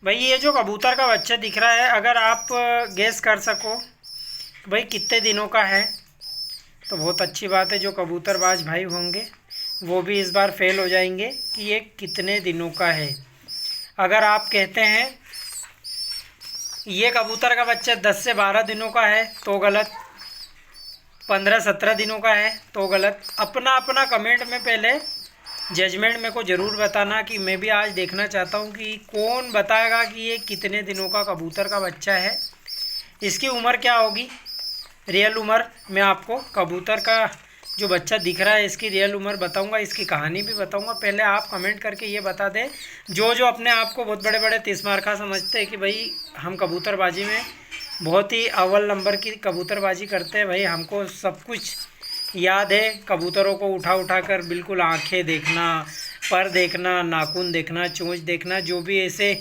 भाई ये जो कबूतर का बच्चा दिख रहा है, अगर आप गेस कर सको भाई कितने दिनों का है तो बहुत अच्छी बात है। जो कबूतरबाज भाई होंगे वो भी इस बार फेल हो जाएंगे कि ये कितने दिनों का है। अगर आप कहते हैं ये कबूतर का बच्चा 10 से 12 दिनों का है तो गलत, 15-17 दिनों का है तो गलत। अपना अपना कमेंट में पहले जजमेंट मेरे को ज़रूर बताना कि मैं भी आज देखना चाहता हूँ कि कौन बताएगा कि ये कितने दिनों का कबूतर का बच्चा है। इसकी उम्र क्या होगी, रियल उम्र मैं आपको कबूतर का जो बच्चा दिख रहा है इसकी रियल उम्र बताऊंगा, इसकी कहानी भी बताऊंगा। पहले आप कमेंट करके ये बता दें, जो जो अपने आप को बहुत बड़े बड़े तीसमारखा समझते हैं कि भाई हम कबूतरबाजी में बहुत ही अव्वल नंबर की कबूतरबाजी करते हैं। भाई हमको सब कुछ याद है, कबूतरों को उठा उठा कर बिल्कुल आंखें देखना, पर देखना, नाखून देखना, चोंच देखना, जो भी ऐसे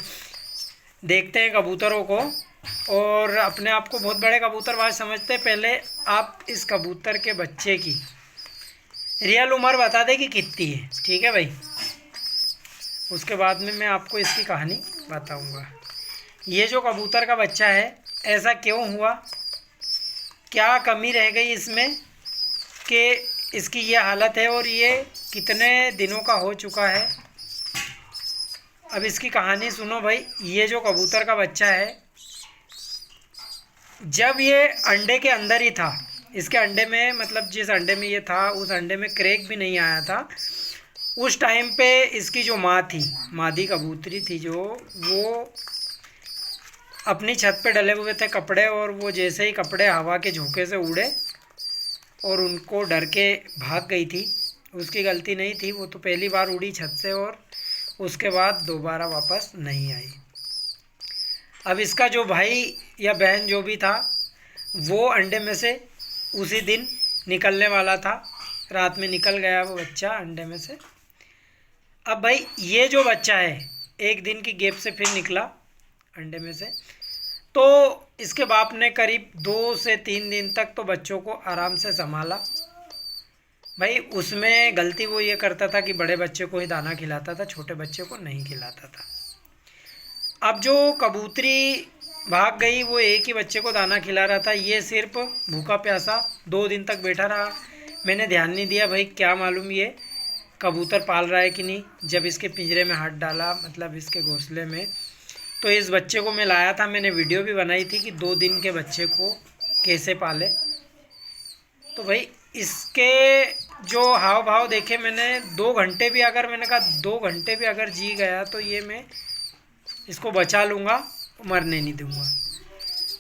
देखते हैं कबूतरों को और अपने आप को बहुत बड़े कबूतरबाज समझते हैं। पहले आप इस कबूतर के बच्चे की रियल उम्र बता दें कि कितनी है, ठीक है भाई। उसके बाद में मैं आपको इसकी कहानी बताऊंगा। ये जो कबूतर का बच्चा है ऐसा क्यों हुआ, क्या कमी रह गई इसमें कि इसकी ये हालत है और ये कितने दिनों का हो चुका है। अब इसकी कहानी सुनो भाई। ये जो कबूतर का बच्चा है जब ये अंडे के अंदर ही था, इसके अंडे में मतलब जिस अंडे में ये था उस अंडे में क्रैक भी नहीं आया था, उस टाइम पे इसकी जो माँ थी, मादी कबूतरी थी जो, वो अपनी छत पे डले हुए थे कपड़े और वो जैसे ही कपड़े हवा के झोंके से उड़े और उनको डर के भाग गई थी। उसकी गलती नहीं थी, वो तो पहली बार उड़ी छत से और उसके बाद दोबारा वापस नहीं आई। अब इसका जो भाई या बहन जो भी था वो अंडे में से उसी दिन निकलने वाला था, रात में निकल गया वो बच्चा अंडे में से। अब भाई ये जो बच्चा है एक दिन की गैप से फिर निकला अंडे में से, तो इसके बाप ने करीब 2 से 3 दिन तक तो बच्चों को आराम से संभाला। भाई उसमें गलती वो ये करता था कि बड़े बच्चे को ही दाना खिलाता था, छोटे बच्चे को नहीं खिलाता था। अब जो कबूतरी भाग गई वो एक ही बच्चे को दाना खिला रहा था, ये सिर्फ भूखा प्यासा 2 दिन तक बैठा रहा। मैंने ध्यान नहीं दिया, भाई क्या मालूम ये कबूतर पाल रहा है कि नहीं। जब इसके पिंजरे में हाथ डाला, मतलब इसके घोंसले में, तो इस बच्चे को मैं लाया था, मैंने वीडियो भी बनाई थी कि 2 दिन के बच्चे को कैसे पाले। तो भाई इसके जो हाव भाव देखे मैंने, 2 घंटे भी अगर, मैंने कहा 2 घंटे भी अगर जी गया तो ये मैं इसको बचा लूँगा, मरने नहीं दूँगा।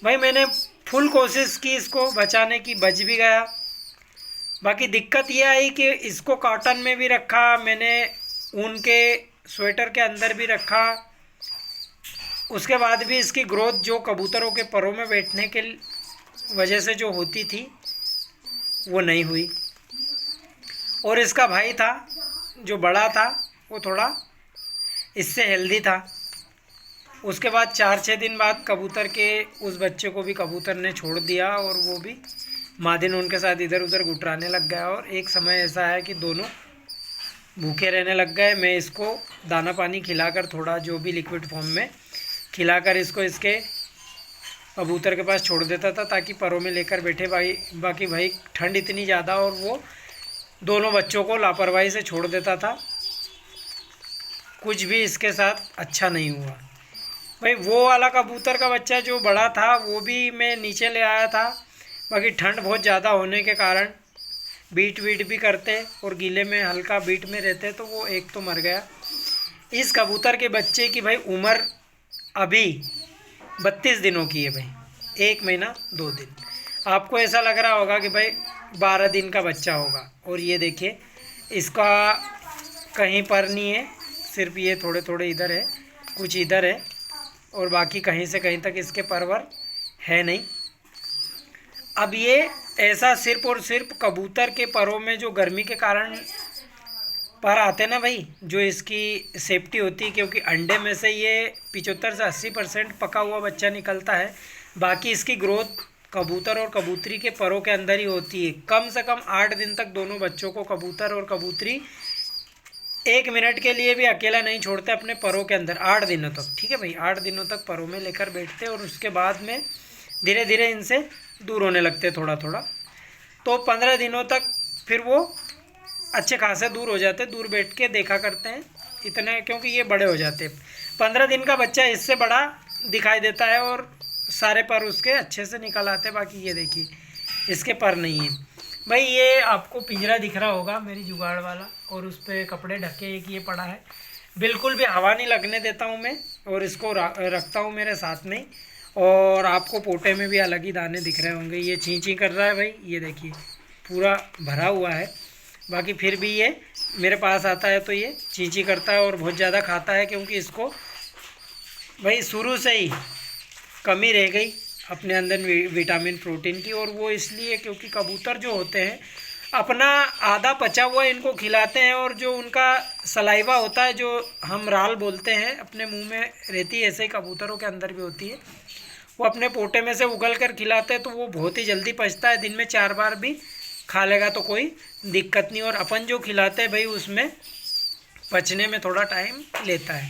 भाई मैंने फुल कोशिश की इसको बचाने की, बच भी गया। बाकी दिक्कत ये आई कि इसको कॉटन में भी रखा मैंने, ऊन के स्वेटर के अंदर भी रखा, उसके बाद भी इसकी ग्रोथ जो कबूतरों के परों में बैठने के वजह से जो होती थी वो नहीं हुई। और इसका भाई था जो बड़ा था वो थोड़ा इससे हेल्दी था। उसके बाद 4-6 दिन बाद कबूतर के उस बच्चे को भी कबूतर ने छोड़ दिया और वो भी मादिन उनके साथ इधर उधर गुटराने लग गया। और एक समय ऐसा है कि दोनों भूखे रहने लग गए। मैं इसको दाना पानी खिलाकर, थोड़ा जो भी लिक्विड फॉर्म में खिलाकर इसको इसके कबूतर के पास छोड़ देता था ताकि परों में लेकर बैठे। बाकी भाई ठंड इतनी ज़्यादा और वो दोनों बच्चों को लापरवाही से छोड़ देता था, कुछ भी इसके साथ अच्छा नहीं हुआ। भाई वो वाला कबूतर का बच्चा जो बड़ा था वो भी मैं नीचे ले आया था, बाकी ठंड बहुत ज़्यादा होने के कारण बीट वीट भी करते और गीले में हल्का बीट में रहते तो वो एक तो मर गया। इस कबूतर के बच्चे की भाई उम्र अभी 32 दिनों की है भाई, 1 महीना 2 दिन। आपको ऐसा लग रहा होगा कि भाई 12 दिन का बच्चा होगा, और ये देखिए इसका कहीं पर नहीं है, सिर्फ ये थोड़े थोड़े इधर है, कुछ इधर है और बाकी कहीं से कहीं तक इसके परवर है नहीं। अब ये ऐसा सिर्फ और सिर्फ कबूतर के परों में जो गर्मी के कारण पर आते ना भाई, जो इसकी सेफ्टी होती है, क्योंकि अंडे में से ये 75 से 80% पका हुआ बच्चा निकलता है। बाकी इसकी ग्रोथ कबूतर और कबूतरी के परों के अंदर ही होती है। कम से कम 8 दिन तक दोनों बच्चों को, कबूतर और कबूतरी, 1 मिनट के लिए भी अकेला नहीं छोड़ते अपने परों के अंदर 8 दिनों तक। ठीक है भाई, 8 दिनों तक परों में लेकर बैठते और उसके बाद में धीरे धीरे इनसे दूर होने लगते थोड़ा थोड़ा। तो 15 दिनों तक फिर वो अच्छे खासे दूर हो जाते, दूर बैठ के देखा करते हैं इतने, क्योंकि ये बड़े हो जाते हैं। 15 दिन का बच्चा इससे बड़ा दिखाई देता है और सारे पर उसके अच्छे से निकल आते हैं। बाकी ये देखिए इसके पर नहीं है भाई। ये आपको पिंजरा दिख रहा होगा मेरी जुगाड़ वाला, और उस पर कपड़े ढके एक ये पड़ा है, बिल्कुल भी हवा नहीं लगने देता हूँ मैं, और इसको रखता हूँ मेरे साथ में। और आपको पोटे में भी अलग ही दाने दिख रहे होंगे। ये ची ची कर रहा है भाई, ये देखिए पूरा भरा हुआ है। बाकी फिर भी ये मेरे पास आता है तो ये ची ची करता है और बहुत ज़्यादा खाता है, क्योंकि इसको भाई शुरू से ही कमी रह गई अपने अंदर विटामिन प्रोटीन की। और वो इसलिए क्योंकि कबूतर जो होते हैं अपना आधा पचा हुआ इनको खिलाते हैं, और जो उनका सलाइवा होता है, जो हम राल बोलते हैं, अपने मुंह में रहती है, ऐसे ही कबूतरों के अंदर भी होती है, वो अपने पोटे में से उगल कर खिलाते हैं तो वो बहुत ही जल्दी पचता है। दिन में 4 बार भी खा लेगा तो कोई दिक्कत नहीं। और अपन जो खिलाते हैं भाई उसमें पचने में थोड़ा टाइम लेता है।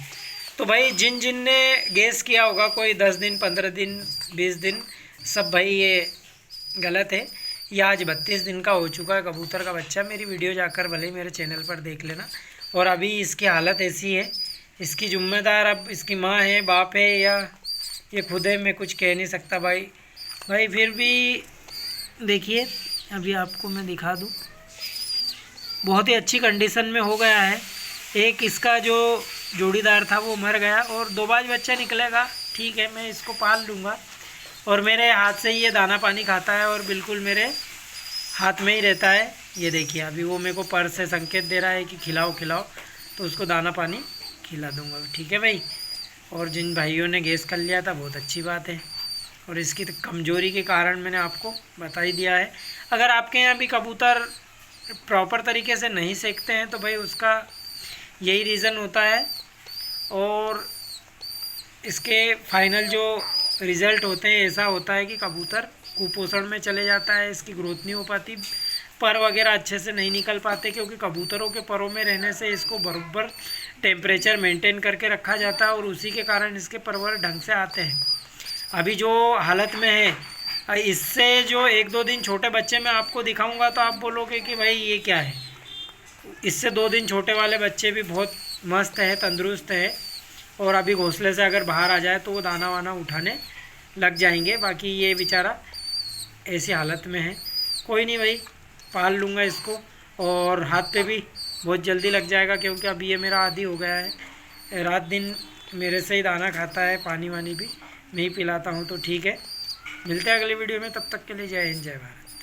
तो भाई जिन जिन ने गेस किया होगा कोई 10 दिन 15 दिन 20 दिन, सब भाई ये गलत है। ये आज 32 दिन का हो चुका है कबूतर का बच्चा। मेरी वीडियो जाकर भले ही मेरे चैनल पर देख लेना। और अभी इसकी हालत ऐसी है, इसकी जिम्मेदार अब इसकी माँ है, बाप है, या ये खुद है, मैं कुछ कह नहीं सकता भाई। फिर भी देखिए अभी आपको मैं दिखा दूँ, बहुत ही अच्छी कंडीशन में हो गया है। एक इसका जो जोड़ीदार था वो मर गया, और 2 बाज बच्चा निकलेगा, ठीक है, मैं इसको पाल लूँगा। और मेरे हाथ से ही ये दाना पानी खाता है और बिल्कुल मेरे हाथ में ही रहता है। ये देखिए अभी वो मेरे को पर से संकेत दे रहा है कि खिलाओ खिलाओ, तो उसको दाना पानी खिला दूँगा, ठीक है भाई। और जिन भाइयों ने गेस कर लिया था बहुत अच्छी बात है, और इसकी कमज़ोरी के कारण मैंने आपको बता ही दिया है। अगर आपके यहाँ भी कबूतर प्रॉपर तरीके से नहीं सेकते हैं तो भाई उसका यही रीज़न होता है। और इसके फाइनल जो रिज़ल्ट होते हैं ऐसा होता है कि कबूतर कुपोषण में चले जाता है, इसकी ग्रोथ नहीं हो पाती, पर वगैरह अच्छे से नहीं निकल पाते, क्योंकि कबूतरों के परों में रहने से इसको बराबर टेम्परेचर मेंटेन करके रखा जाता है और उसी के कारण इसके परवर ढंग से आते हैं। अभी जो हालत में है, इससे जो 1-2 दिन छोटे बच्चे मैं आपको दिखाऊंगा तो आप बोलोगे कि भाई ये क्या है। इससे 2 दिन छोटे वाले बच्चे भी बहुत मस्त है, तंदुरुस्त है, और अभी घोंसले से अगर बाहर आ जाए तो वो दाना वाना उठाने लग जाएंगे। बाकी ये बेचारा ऐसी हालत में है, कोई नहीं भाई, पाल लूँगा इसको, और हाथ पे भी बहुत जल्दी लग जाएगा, क्योंकि अभी ये मेरा आदी हो गया है, रात दिन मेरे से ही दाना खाता है, पानी वानी भी मैं ही पिलाता हूँ। तो ठीक है, मिलते हैं अगली वीडियो में, तब तक के लिए जय हिंद जय भारत।